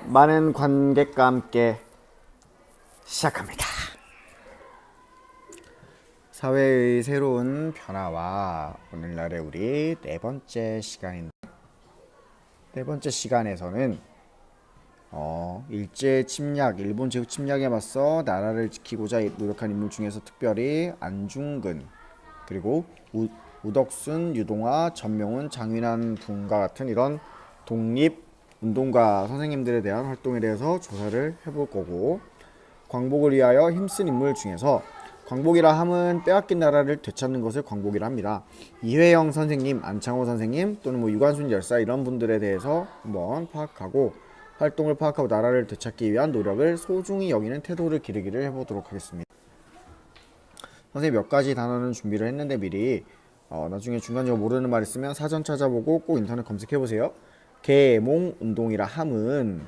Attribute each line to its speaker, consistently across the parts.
Speaker 1: 많은 관객과 함께 시작합니다. 사회의 새로운 변화와 오늘날의 우리 네 번째 시간인데, 네 번째 시간에서는 일제 침략, 일본 제국 침략에 맞서 나라를 지키고자 노력한 인물 중에서 특별히 안중근, 그리고 우덕순, 유동화, 전명훈, 장윤환 등과 같은 이런 독립운동가 선생님들에 대한 활동에 대해서 조사를 해볼 거고, 광복을 위하여 힘쓴 인물 중에서 광복이라 함은 빼앗긴 나라를 되찾는 것을 광복이라 합니다. 이회영 선생님, 안창호 선생님 또는 유관순 열사 이런 분들에 대해서 한번 파악하고 활동을 파악하고 나라를 되찾기 위한 노력을 소중히 여기는 태도를 기르기를 해보도록 하겠습니다. 선생님 몇 가지 단어는 준비를 했는데 미리 나중에 중간중간 모르는 말 있으면 사전 찾아보고 꼭 인터넷 검색해보세요. 계몽운동이라 함은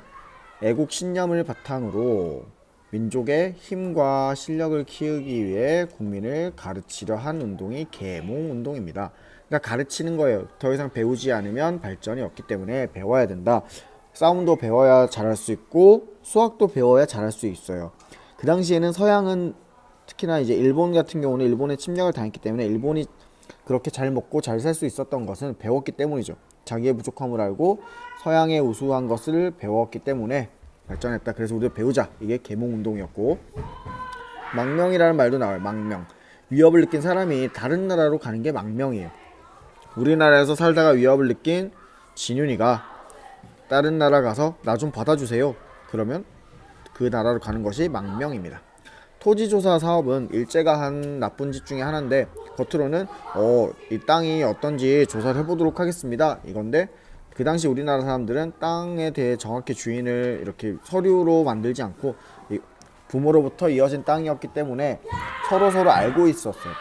Speaker 1: 애국 신념을 바탕으로 민족의 힘과 실력을 키우기 위해 국민을 가르치려 한 운동이 계몽운동입니다. 그러니까 가르치는 거예요. 더 이상 배우지 않으면 발전이 없기 때문에 배워야 된다. 싸움도 배워야 잘할 수 있고 수학도 배워야 잘할 수 있어요. 그 당시에는 서양은 특히나 이제 일본 같은 경우는 일본의 침략을 당했기 때문에 일본이 그렇게 잘 먹고 잘 살 수 있었던 것은 배웠기 때문이죠. 자기의 부족함을 알고 서양의 우수한 것을 배웠기 때문에 발전했다. 그래서 우리가 배우자. 이게 계몽운동이었고, 망명이라는 말도 나와요. 망명. 위협을 느낀 사람이 다른 나라로 가는 게 망명이에요. 우리나라에서 살다가 위협을 느낀 진윤이가 다른 나라 가서 나 좀 받아주세요. 그러면 그 나라로 가는 것이 망명입니다. 토지조사 사업은 일제가 한 나쁜 짓 중에 하나인데, 겉으로는 이 땅이 어떤지 조사를 해보도록 하겠습니다 이건데, 그 당시 우리나라 사람들은 땅에 대해 정확히 주인을 이렇게 서류로 만들지 않고 부모로부터 이어진 땅이었기 때문에 서로 알고 있었어요.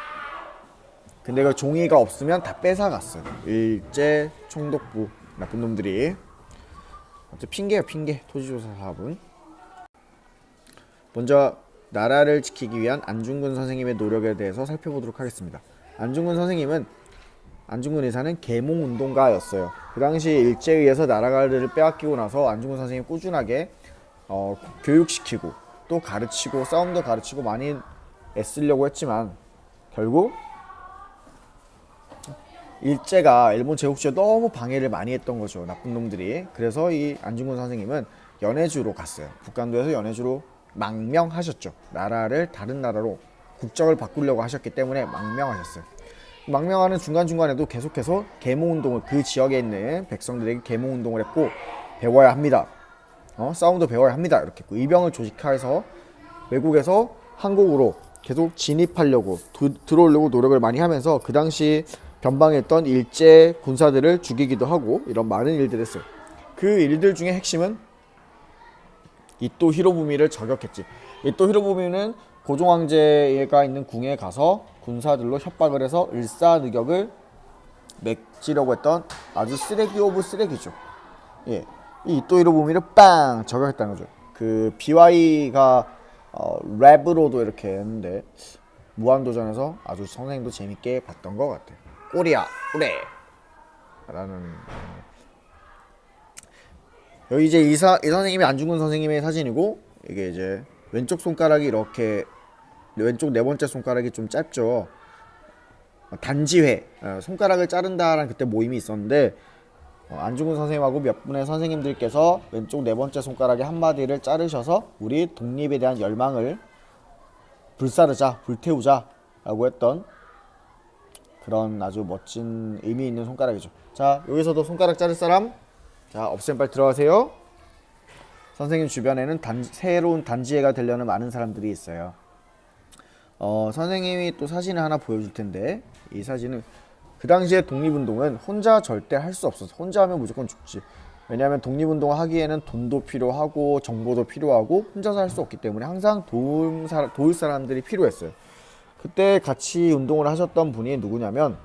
Speaker 1: 근데 그 종이가 없으면 다 뺏어갔어요. 일제 총독부 나쁜 놈들이. 핑계예요, 핑계. 토지조사 사업은. 먼저 나라를 지키기 위한 안중근 선생님의 노력에 대해서 살펴보도록 하겠습니다. 안중근 의사는 계몽운동가였어요. 그 당시 일제에 의해서 나라를 빼앗기고 나서 안중근 선생님이 꾸준하게 교육시키고 또 가르치고 싸움도 가르치고 많이 애쓰려고 했지만 결국 일제가 일본 제국주의에 너무 방해를 많이 했던 거죠. 나쁜 놈들이. 그래서 이 안중근 선생님은 연해주로 갔어요. 북간도에서 연해주로 망명하셨죠. 나라를 다른 나라로 국적을 바꾸려고 하셨기 때문에 망명하셨어요. 망명하는 중간중간에도 계속해서 계몽운동을, 그 지역에 있는 백성들에게 계몽운동을 했고, 배워야 합니다. 싸움도 배워야 합니다. 이렇게 했고, 의병을 조직해서 외국에서 한국으로 계속 진입하려고 들어오려고 노력을 많이 하면서 그 당시 변방에 있던 일제 군사들을 죽이기도 하고 이런 많은 일들을 했어요. 그 일들 중에 핵심은 이토 히로부미를 저격했지. 이토 히로부미는 고종 황제가 있는 궁에 가서 군사들로 협박을 해서 일사늑역을 맺지려고 했던 아주 쓰레기 오브 쓰레기죠. 예, 이 이토 히로부미를 빵 저격했다는 거죠. 그 BY가 랩으로도 이렇게 했는데 무한도전에서 아주 선생님도 재밌게 봤던 것 같아요. 꼬리야 그래 라는. 여기 이제 이 선생님이 안중근 선생님의 사진이고, 이게 이제 왼쪽 손가락이 이렇게, 왼쪽 네 번째 손가락이 좀 짧죠. 단지회, 손가락을 자른다라는 그때 모임이 있었는데, 안중근 선생님하고 몇 분의 선생님들께서 왼쪽 네 번째 손가락의 한마디를 자르셔서 우리 독립에 대한 열망을 불사르자, 불태우자 라고 했던 그런 아주 멋진 의미 있는 손가락이죠. 자, 여기서도 손가락 자를 사람? 자, 없으면 빨리 들어가세요. 선생님 주변에는 새로운 단지회가 되려는 많은 사람들이 있어요. 선생님이 또 사진을 하나 보여줄 텐데, 이 사진은 그 당시에 독립운동은 혼자 절대 할 수 없었어. 혼자 하면 무조건 죽지. 왜냐하면 독립운동을 하기에는 돈도 필요하고 정보도 필요하고 혼자서 할 수 없기 때문에 항상 도울 사람들이 필요했어요. 그때 같이 운동을 하셨던 분이 누구냐면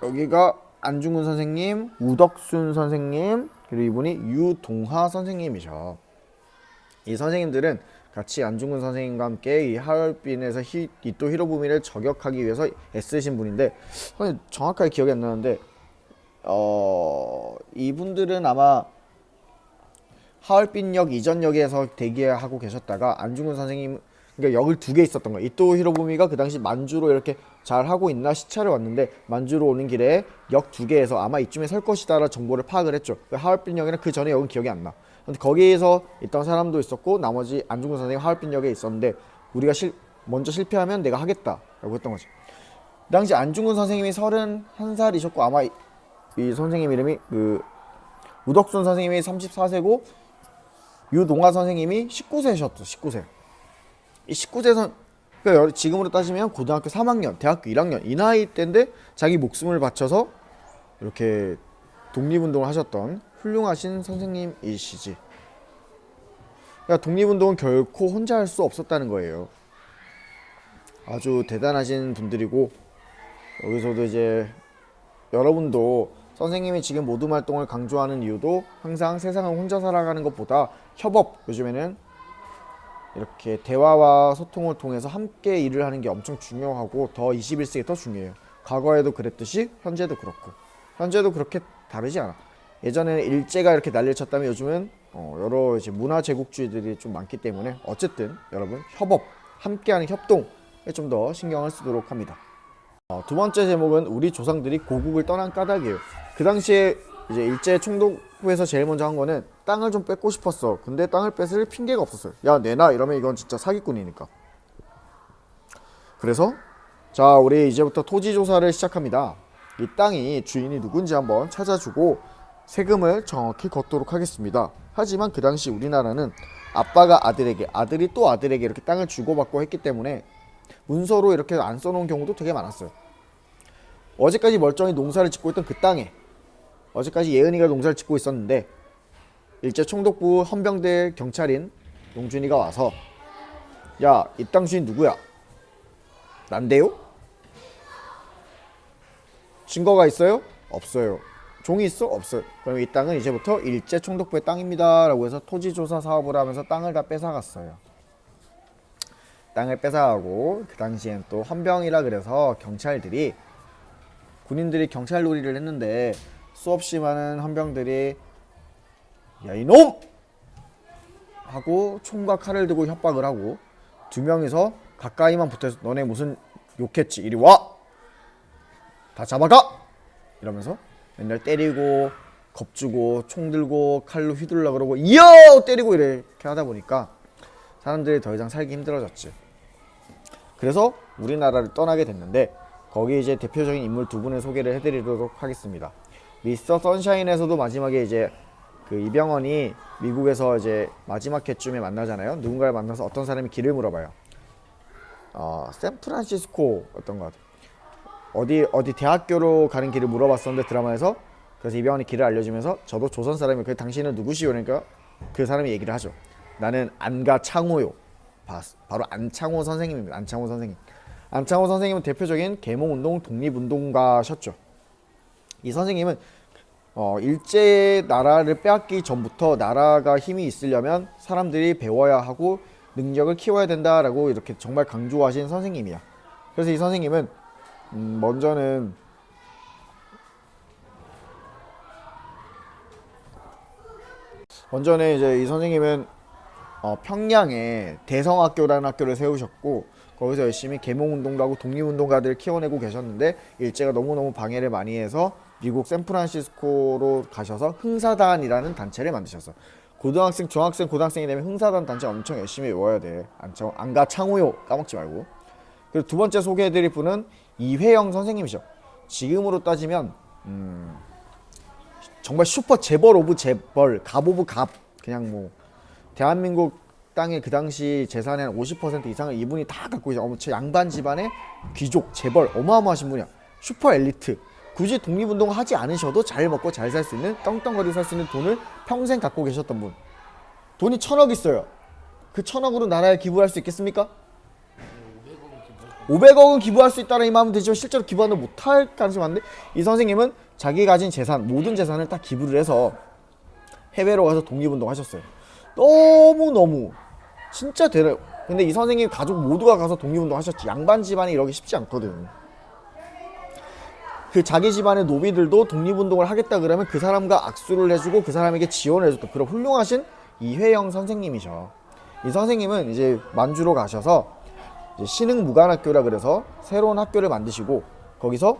Speaker 1: 여기가 안중근 선생님, 우덕순 선생님, 그리고 이분이 유동화 선생님이셔. 이 선생님들은 같이 안중근 선생님과 함께 이 하얼빈에서 이토 히로부미를 저격하기 위해서 애쓰신 분인데, 정확하게 기억이 안 나는데 이분들은 아마 하얼빈역 이전 역에서 대기하고 계셨다가 안중근 선생님, 그러니까 역을 2개 있었던 거예요. 이토 히로부미가 그 당시 만주로 이렇게 잘 하고 있나 시차를 왔는데 만주로 오는 길에 역 2개에서 아마 이쯤에 설 것이다라는 정보를 파악을 했죠. 하얼빈역이나 그 전에 역은 기억이 안 나. 근데 거기에서 있던 사람도 있었고 나머지 안중근 선생님 하얼빈역에 있었는데 우리가 먼저 실패하면 내가 하겠다라고 했던 거죠. 그 당시 안중근 선생님이 31살이셨고 아마 이 선생님 이름이 그 우덕순 선생님이 34세고 유동화 선생님이 19세셨죠. 19세. 이 19세 그러니까 지금으로 따지면 고등학교 3학년, 대학교 1학년 이 나이 때인데 자기 목숨을 바쳐서 이렇게 독립운동을 하셨던 훌륭하신 선생님이시지. 그러니까 독립운동은 결코 혼자 할 수 없었다는 거예요. 아주 대단하신 분들이고 여기서도 이제 여러분도 선생님이 지금 모둠 활동을 강조하는 이유도 항상 세상을 혼자 살아가는 것보다 협업, 요즘에는 이렇게 대화와 소통을 통해서 함께 일을 하는 게 엄청 중요하고 더 21세기에 더 중요해요. 과거에도 그랬듯이 현재도 그렇고 현재도 그렇게 다르지 않아. 예전에는 일제가 이렇게 난리를 쳤다면 요즘은 여러 이제 문화 제국주의들이 좀 많기 때문에 어쨌든 여러분 협업, 함께하는 협동에 좀 더 신경을 쓰도록 합니다. 두 번째 제목은 우리 조상들이 고국을 떠난 까닭이에요. 그 당시에 이제 일제 총독 후에서 제일 먼저 한 거는 땅을 좀 뺏고 싶었어. 근데 땅을 뺏을 핑계가 없었어요. 야 내놔 이러면 이건 진짜 사기꾼이니까. 그래서 자 우리 이제부터 토지 조사를 시작합니다. 이 땅이 주인이 누군지 한번 찾아주고 세금을 정확히 걷도록 하겠습니다. 하지만 그 당시 우리나라는 아빠가 아들에게, 아들이 또 아들에게 이렇게 땅을 주고받고 했기 때문에 문서로 이렇게 안 써놓은 경우도 되게 많았어요. 어제까지 멀쩡히 농사를 짓고 있던 그 땅에 어제까지 예은이가 농사를 짓고 있었는데 일제 총독부 헌병대 경찰인 용준이가 와서 야, 이 땅 주인 누구야? 난데요? 증거가 있어요? 없어요. 종이 있어? 없어요. 그럼 이 땅은 이제부터 일제 총독부의 땅입니다 라고 해서 토지조사 사업을 하면서 땅을 다 뺏어갔어요. 땅을 뺏어가고 그 당시엔 또 헌병이라 그래서 경찰들이 군인들이 경찰 놀이를 했는데 수없이 많은 헌병들이 야 이놈! 하고 총과 칼을 들고 협박을 하고 2명이서 가까이만 붙어서 너네 무슨 욕했지? 이리 와! 다 잡아가! 이러면서 맨날 때리고 겁주고 총 들고 칼로 휘둘러 그러고 이어! 때리고 이렇게 하다 보니까 사람들이 더 이상 살기 힘들어졌지. 그래서 우리나라를 떠나게 됐는데 거기 이제 대표적인 인물 2분을 소개를 해드리도록 하겠습니다. 미스터 선샤인에서도 마지막에 이제 그 이병헌이 미국에서 이제 마지막 회쯤에 만나잖아요. 누군가를 만나서 어떤 사람이 길을 물어봐요. 샌프란시스코 어떤 것 어디 대학교로 가는 길을 물어봤었는데 드라마에서 그래서 이병헌이 길을 알려주면서 저도 조선 사람이에요. 그 당신은 누구시오? 그러니까 그 사람이 얘기를 하죠. 나는 안가 창호요. 바로 안창호 선생님입니다. 안창호 선생님. 안창호 선생님은 대표적인 계몽운동 독립운동가셨죠. 이 선생님은 일제 나라를 빼앗기 전부터 나라가 힘이 있으려면 사람들이 배워야 하고 능력을 키워야 된다라고 이렇게 정말 강조하신 선생님이야. 그래서 이 선생님은 먼저는 이제 이 선생님은 평양에 대성학교라는 학교를 세우셨고 거기서 열심히 계몽운동도 하고 독립운동가들을 키워내고 계셨는데 일제가 너무너무 방해를 많이 해서 미국 샌프란시스코로 가셔서 흥사단이라는 단체를 만드셨어. 고등학생, 중학생, 고등학생이 되면 흥사단 단체 엄청 열심히 외워야 돼. 안가 창호요 까먹지 말고. 그리고 두 번째 소개해드릴 분은 이회영 선생님이죠. 지금으로 따지면 정말 슈퍼 재벌 오브 재벌, 갑 오브 갑. 그냥 뭐 대한민국 땅의 그 당시 재산의 한 50% 이상을 이분이 다 갖고 있어. 엄청 양반 집안의 귀족, 재벌, 어마어마하신 분이야. 슈퍼 엘리트. 굳이 독립운동 하지 않으셔도 잘 먹고 잘 살 수 있는, 떵떵거리고 살 수 있는 돈을 평생 갖고 계셨던 분. 돈이 1,000억 있어요. 그 1,000억으로 나라에 기부할 수 있겠습니까? 500억은 기부할 수 있다는 이 마음은 되지만 실제로 기부하는 못할 가능성이 많은데 이 선생님은 자기 가진 재산, 모든 재산을 다 기부를 해서 해외로 가서 독립운동 하셨어요. 너무너무 진짜 대단해요. 근데 이 선생님 가족 모두가 가서 독립운동 하셨지. 양반 집안이 이러기 쉽지 않거든. 그 자기 집안의 노비들도 독립운동을 하겠다 그러면 그 사람과 악수를 해주고 그 사람에게 지원을 해줬던 그런 훌륭하신 이회영 선생님이셔. 이 선생님은 이제 만주로 가셔서 이제 신흥무관학교라 그래서 새로운 학교를 만드시고 거기서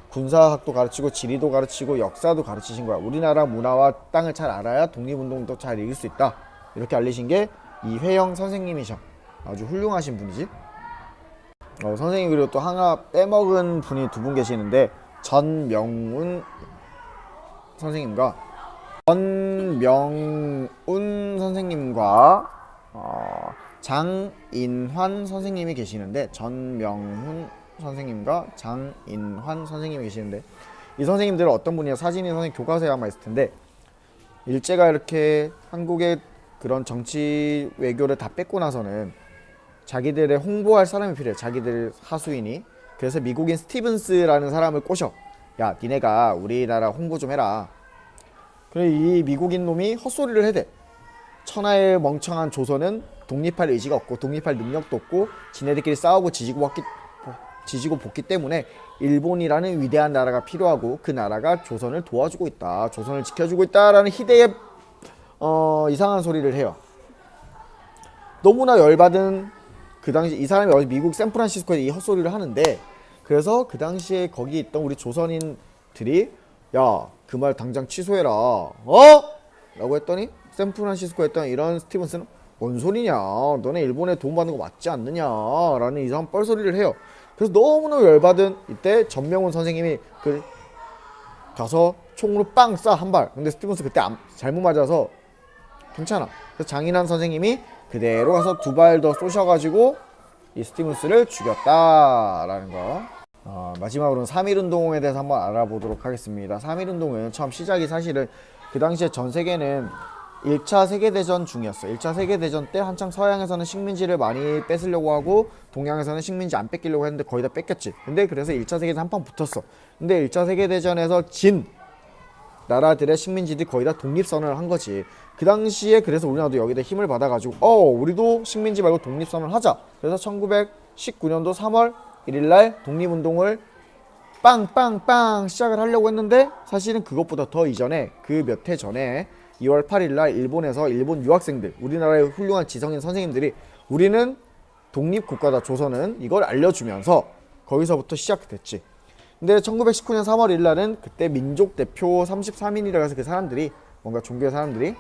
Speaker 1: 군사학도 가르치고 지리도 가르치고 역사도 가르치신 거야. 우리나라 문화와 땅을 잘 알아야 독립운동도 잘 이길 수 있다. 이렇게 알리신 게 이회영 선생님이셔. 아주 훌륭하신 분이지. 선생님 그리고 또 하나 빼먹은 분이 두 분 계시는데 전명훈 선생님과 장인환 선생님이 계시는데 전명훈 선생님과 장인환 선생님이 계시는데 이 선생님들은 어떤 분이야? 사진이 선생님 교과서에 아마 있을 텐데 일제가 이렇게 한국의 그런 정치 외교를 다 뺏고 나서는 자기들의 홍보할 사람이 필요해. 자기들 하수인이. 그래서 미국인 스티븐스라는 사람을 꼬셔. 야 니네가 우리나라 홍보 좀 해라. 그래 이 미국인 놈이 헛소리를 해대. 천하의 멍청한 조선은 독립할 의지가 없고 독립할 능력도 없고 지네들끼리 싸우고 지지고 볶기 때문에 일본이라는 위대한 나라가 필요하고 그 나라가 조선을 도와주고 있다. 조선을 지켜주고 있다라는 희대의 이상한 소리를 해요. 너무나 열받은 그 당시 이 사람이 어디 미국 샌프란시스코에 이 헛소리를 하는데 그래서 그 당시에 거기 있던 우리 조선인들이 야 그 말 당장 취소해라. 라고 했더니 샌프란시스코에 있던 이런 스티븐스는 뭔 소리냐 너네 일본에 돈 받는 거 맞지 않느냐 라는 이상한 뻘소리를 해요. 그래서 너무나 열받은 이때 전명훈 선생님이 가서 총으로 빵 쏴 한 발. 근데 스티븐스 그때 잘못 맞아서 괜찮아. 그래서 장인환 선생님이 그대로 가서 두 발 더 쏘셔가지고 이 스티븐스를 죽였다라는 거. 마지막으로는 3.1운동에 대해서 한번 알아보도록 하겠습니다. 3.1운동은 처음 시작이 사실은 그 당시에 전 세계는 1차 세계대전 중이었어. 1차 세계대전 때 한창 서양에서는 식민지를 많이 뺏으려고 하고 동양에서는 식민지 안 뺏기려고 했는데 거의 다 뺏겼지. 근데 그래서 1차 세계대전 한판 붙었어. 근데 1차 세계대전에서 진 나라들의 식민지들이 거의 다 독립선언을 한 거지. 그 당시에 그래서 우리나라도 여기다 힘을 받아가지고 우리도 식민지 말고 독립선언을 하자. 그래서 1919년도 3월 1일날 독립운동을 빵빵빵 시작을 하려고 했는데 사실은 그것보다 더 이전에 그 몇 해 전에 2월 8일날 일본에서 일본 유학생들 우리나라의 훌륭한 지성인 선생님들이 우리는 독립국가다 조선은 이걸 알려주면서 거기서부터 시작됐지. 근데 1919년 3월 1일날은 그때 민족대표 33인이라고 해서 그 사람들이 뭔가 종교의 사람들이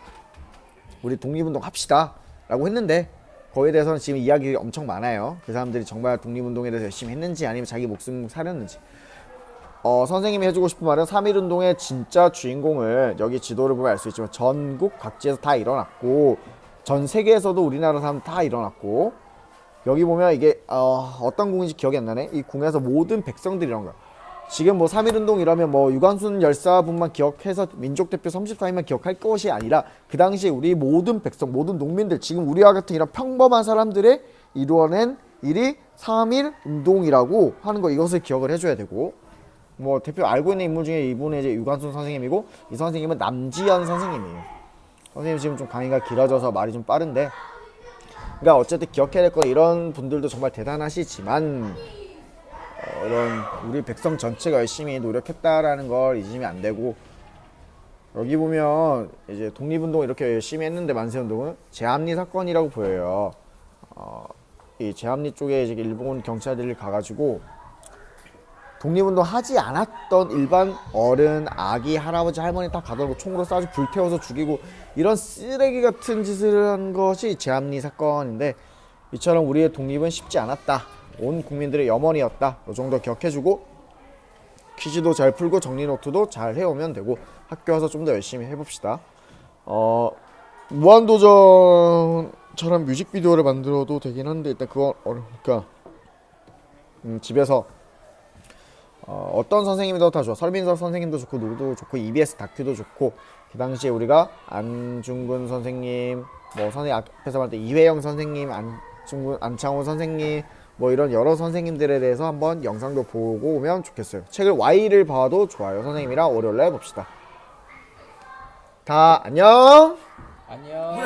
Speaker 1: 우리 독립운동 합시다 라고 했는데 거기에 대해서는 지금 이야기가 엄청 많아요. 그 사람들이 정말 독립운동에 대해서 열심히 했는지 아니면 자기 목숨 사렸는지. 선생님이 해주고 싶은 말은 3.1운동의 진짜 주인공을 여기 지도를 보면 알 수 있지만 전국 각지에서 다 일어났고 전 세계에서도 우리나라 사람 다 일어났고 여기 보면 이게 어떤 궁인지 기억이 안 나네. 이 궁에서 모든 백성들이 일어난 거야. 지금 뭐 3.1운동 이러면 뭐 유관순 열사분만 기억해서 민족대표 34인만 기억할 것이 아니라 그 당시 우리 모든 백성, 모든 농민들, 지금 우리와 같은 이런 평범한 사람들의 이루어낸 일이 3.1운동이라고 하는 거, 이것을 기억을 해줘야 되고, 뭐 대표 알고 있는 인물 중에 이분이 이제 유관순 선생님이고, 이 선생님은 남지연 선생님이에요. 선생님 지금 좀 강의가 길어져서 말이 좀 빠른데, 그러니까 어쨌든 기억해야 될 건 이런 분들도 정말 대단하시지만 이런 우리 백성 전체가 열심히 노력했다라는 걸 잊으면 안 되고, 여기 보면 이제 독립운동 이렇게 열심히 했는데 만세운동은 제합리 사건이라고 보여요. 이 제합리 쪽에 이제 일본 경찰들이 가가지고 독립운동 하지 않았던 일반 어른, 아기, 할아버지, 할머니 다 가둬놓고 총으로 쏴서 불태워서 죽이고 이런 쓰레기 같은 짓을 한 것이 제합리 사건인데, 이처럼 우리의 독립은 쉽지 않았다. 온 국민들의 염원이었다. 이 정도 기억해주고 퀴즈도 잘 풀고 정리 노트도 잘 해오면 되고 학교 와서 좀 더 열심히 해봅시다. 무한도전처럼 뮤직비디오를 만들어도 되긴 한데 일단 그건 어려우니까 집에서 어떤 선생님이 더 좋아. 설민석 선생님도 좋고 누구도 좋고 EBS 다큐도 좋고, 그 당시에 우리가 안중근 선생님, 뭐 선생님 앞에서 말할 때 이회영 선생님, 안창호 선생님, 뭐 이런 여러 선생님들에 대해서 한번 영상도 보고 오면 좋겠어요. 책을 Y를 봐도 좋아요. 선생님이랑 월요일날 봅시다. 다 안녕.
Speaker 2: 안녕.